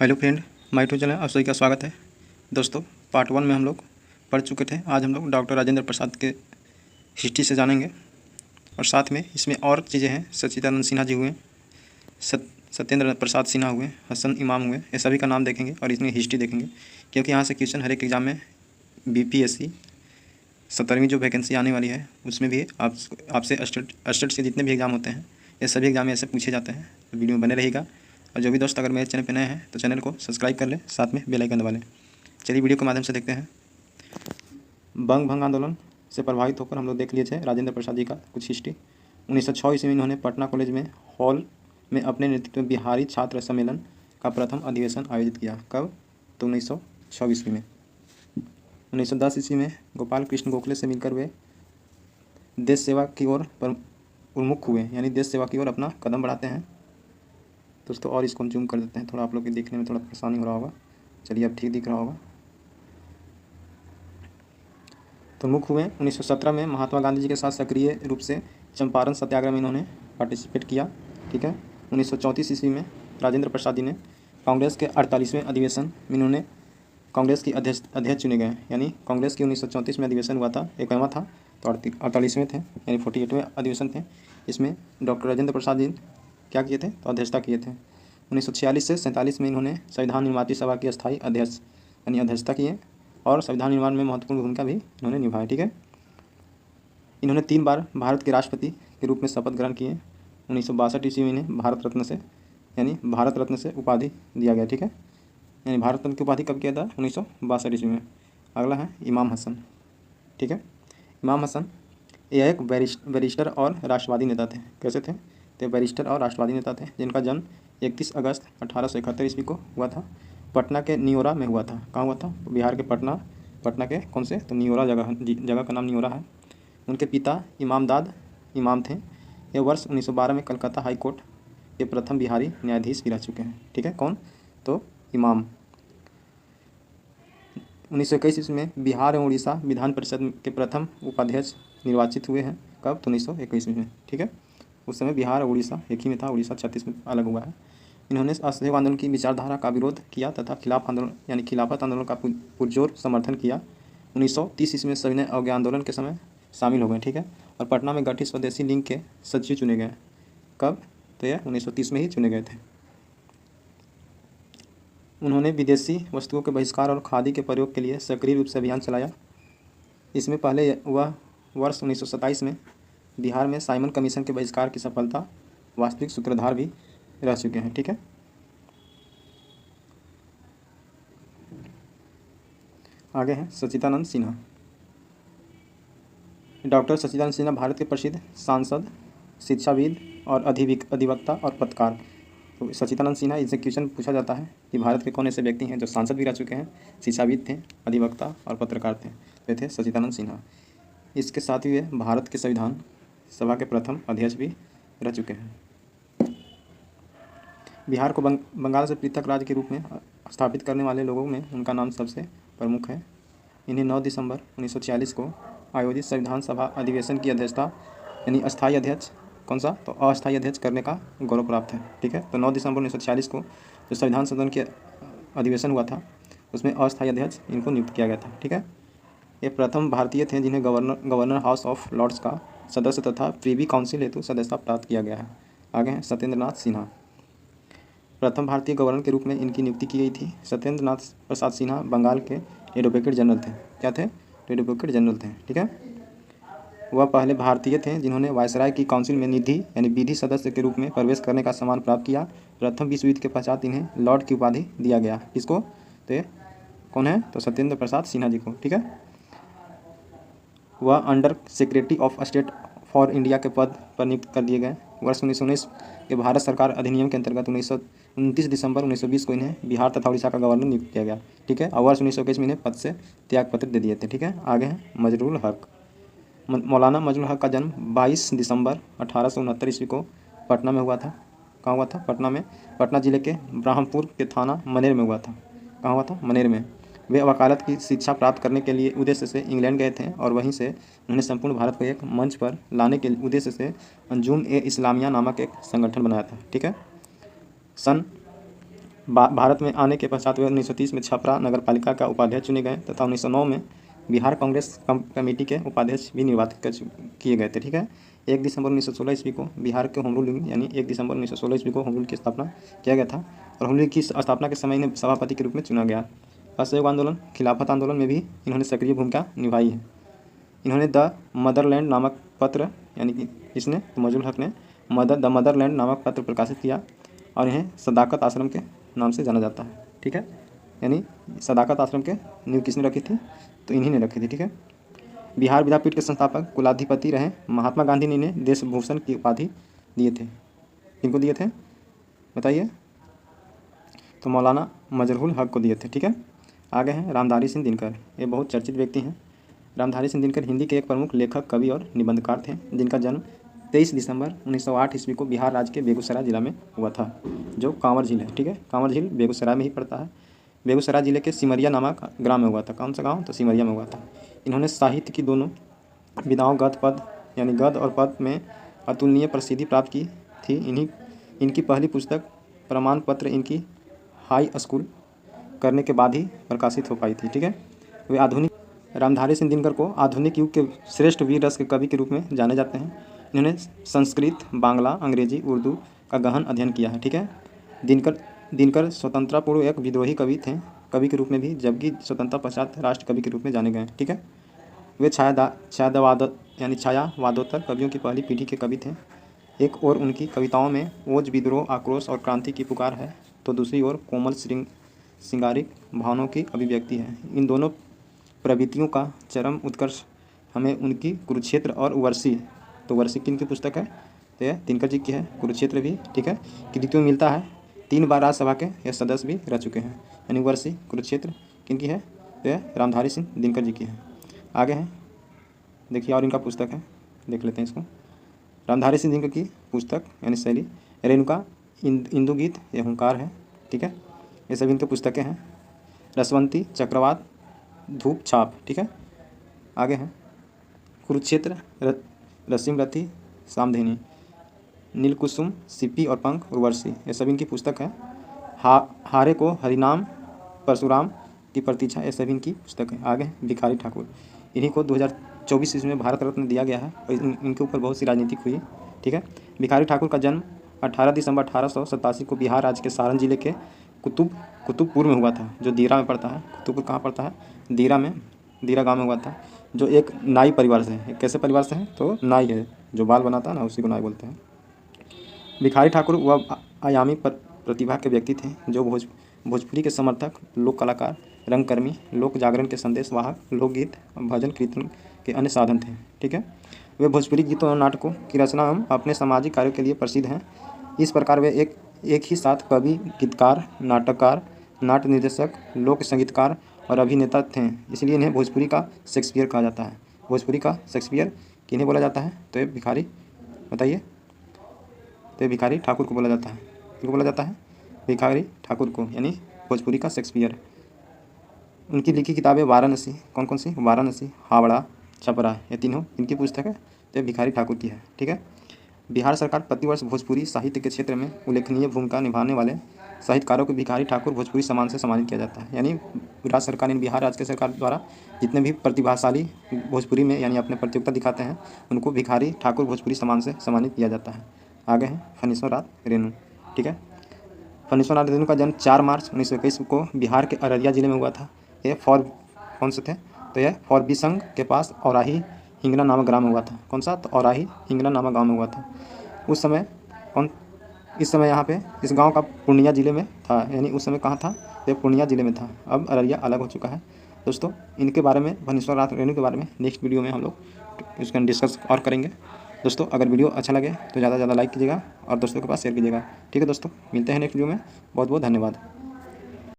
Hello friend, my to channel आप सभी का स्वागत है। दोस्तों, पार्ट 1 में हम लोग पढ़ चुके थे। आज हम लोग डॉक्टर राजेंद्र प्रसाद के हिस्ट्री से जानेंगे और साथ में इसमें और चीज़ें हैं। सच्चिदानंद सिन्हा जी हुए, सत्येंद्र प्रसाद सिन्हा हुए, हसन इमाम हुए, ये सभी का नाम देखेंगे और इसमें हिस्ट्री देखेंगे, क्योंकि यहाँ से क्वेश्चन हर एक एग्ज़ाम में BPSC 17वीं जो वैकेंसी आने वाली है उसमें भी आपसे अस्टेट से जितने भी एग्ज़ाम होते हैं ये सभी एग्ज़ाम ऐसे पूछे जाते हैं। तो वीडियो में बने रहेगा। और जो भी दोस्त अगर मेरे चैनल पर नए हैं तो चैनल को सब्सक्राइब कर लें, साथ में बेल आइकन दबा लें। चलिए वीडियो के माध्यम से देखते हैं। बंग भंग आंदोलन से प्रभावित होकर हम लोग देख लिए थे राजेंद्र प्रसाद जी का कुछ हिस्ट्री। 1906 ईस्वी में इन्होंने पटना कॉलेज में हॉल में अपने नेतृत्व में बिहारी छात्र सम्मेलन का प्रथम अधिवेशन आयोजित किया। कब? तो 1906 ईस्वी में। 1910 ईस्वी में गोपाल कृष्ण गोखले से मिलकर वे देश सेवा की ओर उन्मुख हुए, यानी देश सेवा की ओर अपना कदम बढ़ाते हैं। दोस्तों और इसको हम जूम कर देते हैं, थोड़ा आप लोग के देखने में थोड़ा परेशानी हो रहा होगा। चलिए अब ठीक दिख रहा होगा। तो उन्मुख हुए। 1917 में महात्मा गांधी जी के साथ सक्रिय रूप से चंपारण सत्याग्रह में इन्होंने पार्टिसिपेट किया। ठीक है। 1934 ईस्वी में राजेंद्र प्रसाद जी ने कांग्रेस के 48वें अधिवेशन में इन्होंने कांग्रेस की अध्यक्ष चुने गए, यानी कांग्रेस की 1934 में अधिवेशन हुआ था, 51वां था, तो 48वें थे, यानी 48वें अधिवेशन थे। इसमें डॉक्टर राजेंद्र प्रसाद जी क्या किए थे? तो अध्यक्षता किए थे। 1946 से 47 में इन्होंने संविधान निर्मात्री सभा की स्थायी अध्यक्ष यानी अध्यक्षता किए और संविधान निर्माण में महत्वपूर्ण भूमिका भी इन्होंने निभाई। ठीक है। इन्होंने 3 बार भारत के राष्ट्रपति के रूप में शपथ ग्रहण किए। 1962 ईस्वी में इन्हें भारत रत्न से उपाधि दिया गया। ठीक है। यानी भारत रत्न की उपाधि कब किया था? 1962 ईस्वी में। अगला है इमाम हसन। ठीक है। इमाम हसन यह एक बैरिस्टर और राष्ट्रवादी नेता थे। कैसे थे? तो बैरिस्टर और राष्ट्रवादी नेता थे जिनका जन्म 31 अगस्त 1871 ईस्वी को हुआ था। पटना के नियोरा में हुआ था। कहाँ हुआ था? बिहार के पटना के कौन से? तो नियोरा जगह का नाम नियोरा है। उनके पिता इमामदाद इमाम थे। ये वर्ष 1912 में कलकत्ता हाई कोर्ट के प्रथम बिहारी न्यायाधीश भी रह चुके हैं। ठीक है। कौन? तो इमाम। 1921 ईस्वी में बिहार एवं उड़ीसा विधान परिषद के प्रथम उपाध्यक्ष निर्वाचित हुए हैं। कब? तो 1921 में। ठीक है। उस समय बिहार और उड़ीसा एक ही में था, उड़ीसा 36 में अलग हुआ है। इन्होंने असहयोग आंदोलन की विचारधारा का विरोध किया तथा खिलाफत आंदोलन का पुरजोर समर्थन किया। 1930 ईस्वी में सविनय अवज्ञा आंदोलन के समय शामिल हो गए। ठीक है। और पटना में गठित स्वदेशी लीग के सचिव चुने गए। कब? तो यह 1930 में ही चुने गए थे। उन्होंने विदेशी वस्तुओं के बहिष्कार और खादी के प्रयोग के लिए सक्रिय रूप से अभियान चलाया। इसमें पहले वह वर्ष 1927 में बिहार में साइमन कमीशन के बहिष्कार की सफलता वास्तविक सूत्रधार भी रह चुके हैं। ठीक है। आगे है सच्चिदानंद सिन्हा। डॉक्टर सच्चिदानंद सिन्हा भारत के प्रसिद्ध सांसद, शिक्षाविद और अधिवक्ता और पत्रकार। तो सच्चिदानंद सिन्हा, इससे क्वेश्चन पूछा जाता है कि भारत के कौन ऐसे व्यक्ति हैं जो सांसद भी रह चुके हैं, शिक्षाविद थे, अधिवक्ता और पत्रकार थे? वे थे सच्चिदानंद सिन्हा। इसके साथ ही वे भारत के संविधान सभा के प्रथम अध्यक्ष भी रह चुके हैं। बिहार को बंगाल से पृथक राज्य के रूप में स्थापित करने वाले लोगों में उनका नाम सबसे प्रमुख है। इन्हें 9 दिसंबर 1946 को आयोजित संविधान सभा अधिवेशन की अध्यक्षता यानी अस्थायी अध्यक्ष, कौन सा? तो अस्थायी अध्यक्ष करने का गौरव प्राप्त है। ठीक है। तो 9 दिसंबर 1946 को जो संविधान सदन के अधिवेशन हुआ था उसमें अस्थायी अध्यक्ष इनको नियुक्त किया गया था। ठीक है। ये प्रथम भारतीय थे जिन्हें गवर्नर हाउस ऑफ लॉर्ड्स का सदस्य तथा प्रीवी काउंसिल हेतु सदस्यता प्राप्त किया गया है। आगे हैं सत्येंद्रनाथ सिन्हा। प्रथम भारतीय गवर्नर के रूप में इनकी नियुक्ति की गई थी। सत्येंद्रनाथ प्रसाद सिन्हा बंगाल के एडवोकेट जनरल थे। क्या थे? तो एडवोकेट जनरल थे। ठीक है। वह पहले भारतीय थे जिन्होंने वायसराय की काउंसिल में निधि यानी विधि सदस्य के रूप में प्रवेश करने का सम्मान प्राप्त किया। प्रथम विश्व युद्ध के पश्चात इन्हें लॉर्ड की उपाधि दिया गया। किसको? तो ये कौन है? तो सत्येंद्र प्रसाद सिन्हा जी को। ठीक है। वह under secretary of state for India के पद पर नियुक्त कर दिए गए। वर्ष 1919 के भारत सरकार अधिनियम के अंतर्गत 29 दिसंबर 1920 को इन्हें बिहार तथा उड़ीसा का गवर्नर नियुक्त किया गया। ठीक है। और वर्ष 1921 में इन्हें पद से त्यागपत्र दे दिए थे। ठीक है। आगे हैं मजरूल हक। मौलाना मजरूल हक का जन्म 22 दिसंबर 1869 ईस्वी को पटना में हुआ था। कहाँ हुआ था? पटना में। पटना जिले के ब्रह्मपुर के थाना मनेर में हुआ था। कहाँ हुआ था? मनेर में। वे वकालत की शिक्षा प्राप्त करने के लिए उद्देश्य से इंग्लैंड गए थे और वहीं से उन्होंने संपूर्ण भारत को एक मंच पर लाने के उद्देश्य से अंजुम ए इस्लामिया नामक एक संगठन बनाया था। ठीक है। सन भारत में आने के पश्चात वे 1930 में छपरा नगर पालिका का उपाध्यक्ष चुने गए तथा 1909 में बिहार कांग्रेस कमेटी के उपाध्यक्ष भी निर्वाचित किए गए थे। ठीक है, 1 दिसंबर 1916 ईस्वी को बिहार के होम रूल यानी 1 दिसंबर 1916 ईस्वी को होम रूल की स्थापना किया गया था और होम रूल की स्थापना के समय इन्हें सभापति के रूप में चुना गया। असहयोग आंदोलन, खिलाफत आंदोलन में भी इन्होंने सक्रिय भूमिका निभाई है। इन्होंने द मदरलैंड नामक पत्र यानी कि इसने मजलुल हक ने द मदरलैंड नामक पत्र प्रकाशित किया और इन्हें सदाकत आश्रम के नाम से जाना जाता है। ठीक है, यानी सदाकत आश्रम के नींव किसने रखी थी, तो इन्हीं ने रखी थी। ठीक है, बिहार विद्यापीठ के संस्थापक कुलाधिपति रहे महात्मा गांधी ने इन्हें देशभूषण की उपाधि दिए थे। किनको दिए थे बताइए, तो मौलाना मजरुल हक को दिए थे। ठीक है, आगे हैं रामधारी सिंह दिनकर। ये बहुत चर्चित व्यक्ति हैं। रामधारी सिंह दिनकर हिंदी के एक प्रमुख लेखक, कवि और निबंधकार थे, जिनका जन्म 23 दिसंबर 1908 ईस्वी को बिहार राज्य के बेगूसराय जिला में हुआ था, जो कांवर झील है। ठीक है, कांवर झील बेगूसराय में ही पड़ता है। बेगूसराय जिले के सिमरिया नामक ग्राम में हुआ था। कौन सा गाँव, तो सिमरिया में हुआ था। इन्होंने साहित्य की दोनों विधाओं गद्य पद यानी गद्य और पद में अतुलनीय प्रसिद्धि प्राप्त की थी। इनकी पहली पुस्तक प्रमाण पत्र इनकी हाई स्कूल करने के बाद ही प्रकाशित हो पाई थी। ठीक है, वे रामधारी सिंह दिनकर को आधुनिक युग के श्रेष्ठ वीर रस के कवि के रूप में जाने जाते हैं। इन्होंने संस्कृत, बांग्ला, अंग्रेजी, उर्दू का गहन अध्ययन किया है। ठीक है, दिनकर स्वतंत्रता पूर्व एक विद्रोही कवि थे, कवि के रूप में भी, जबकि स्वतंत्रता पश्चात राष्ट्र कवि के रूप में जाने गए। ठीक है, वे छायावादोत्तर कवियों की पहली पीढ़ी के कवि थे। एक और उनकी कविताओं में ओज, विद्रोह, आक्रोश और क्रांति की पुकार है, तो दूसरी ओर कोमल श्रृंगारिक भावनाओं की अभिव्यक्ति है। इन दोनों प्रवृत्तियों का चरम उत्कर्ष हमें उनकी कुरुक्षेत्र और वर्षी, तो वर्षी किनकी पुस्तक है, तो यह दिनकर जी की है। कुरुक्षेत्र भी, ठीक है, कृतियों में मिलता है। 3 बार राज्यसभा के यह सदस्य भी रह चुके हैं। यानी वर्षी, कुरुक्षेत्र किनकी है, तो यह रामधारी सिंह दिनकर जी की है। आगे है, देखिए और इनका पुस्तक है, देख लेते हैं इसको। रामधारी सिंह दिनकर की पुस्तक यानी शैली रेणुका, इंदु गीत, यह हुंकार है। ठीक है, ये सभी इनकी पुस्तकें हैं। रसवंती, चक्रवात, धूप छाप। ठीक है, आगे हैं कुरुक्षेत्र, रसीम रथी, सामधेनी, नीलकुसुम, सिप्पी और पंख, उर्वशी, ये सभी इनकी पुस्तक है। हारे को हरिनाम, परशुराम की प्रतीक्षा, ये सभी इनकी पुस्तक है। आगे भिखारी ठाकुर, इन्हीं को 2024 ईस्वी में भारत रत्न दिया गया है और इनके ऊपर बहुत सी राजनीतिक हुई। ठीक है, भिखारी ठाकुर का जन्म 18 दिसंबर 1887 को बिहार राज्य के सारण जिले के कुतुबपुर में हुआ था, जो दीरा में पड़ता है। कुतुबपुर कहाँ पड़ता है, दीरा गांव में हुआ था, जो एक नाई परिवार से है। कैसे परिवार से है, तो नाई है, जो बाल बनाता है ना, उसी को नाई बोलते हैं। भिखारी ठाकुर वह आयामी प्रतिभा के व्यक्ति थे, जो भोजपुरी के समर्थक, लोक कलाकार, रंगकर्मी, लोक जागरण के संदेश वाहक, लोकगीत, भजन कीर्तन के अन्य साधन थे। ठीक है, वे भोजपुरी गीतों और नाटकों की रचना एवं अपने सामाजिक कार्यों के लिए प्रसिद्ध हैं। इस प्रकार वे एक ही साथ कवि, गीतकार, नाटककार, नाट्य निर्देशक, लोक संगीतकार और अभिनेता थे। इसलिए इन्हें भोजपुरी का शेक्सपियर कहा जाता है। भोजपुरी का शेक्सपियर किन्हें बोला जाता है, तो ये भिखारी, बताइए, तो भिखारी ठाकुर को बोला जाता है। किसको बोला जाता है, भिखारी ठाकुर को, यानी भोजपुरी का शेक्सपियर। उनकी लिखी किताबें वाराणसी, कौन कौन सी, वाराणसी, हावड़ा, छपरा, ये तीनों इनकी पुस्तक है, तो भिखारी ठाकुर की है। ठीक है, बिहार सरकार प्रतिवर्ष भोजपुरी साहित्य के क्षेत्र में उल्लेखनीय भूमिका निभाने वाले साहित्यकारों को भिखारी ठाकुर भोजपुरी सम्मान से सम्मानित किया जाता है। यानी राज्य सरकार ने, बिहार राज्य सरकार द्वारा जितने भी प्रतिभाशाली भोजपुरी में यानी अपने प्रतियोगिता दिखाते हैं, उनको भिखारी ठाकुर भोजपुरी सम्मान से सम्मानित किया जाता है। आगे हैं फणीश्वर रेणु। ठीक है, फणीश्वर रेणु का जन्म 4 मार्च 1921 को बिहार के अररिया जिले में हुआ था। ये कौन से थे, तो यह फॉरबिसंग के पास औराही हिंगना नामक ग्राम में हुआ था। कौन सा, तो औराही हिंगना नामक गांव में हुआ था। इस समय यहाँ पे इस गांव का पूर्णिया जिले में था। यानी उस समय कहाँ था, तो पूर्णिया जिले में था। अब अररिया अलग हो चुका है। दोस्तों, इनके बारे में, फणीश्वर रेणु के बारे में नेक्स्ट वीडियो में हम लोग इसका डिस्कस और करेंगे। दोस्तों, अगर वीडियो अच्छा लगे तो ज़्यादा से ज़्यादा लाइक कीजिएगा और दोस्तों के पास शेयर कीजिएगा। ठीक है दोस्तों, मिलते हैं नेक्स्ट वीडियो में। बहुत बहुत धन्यवाद।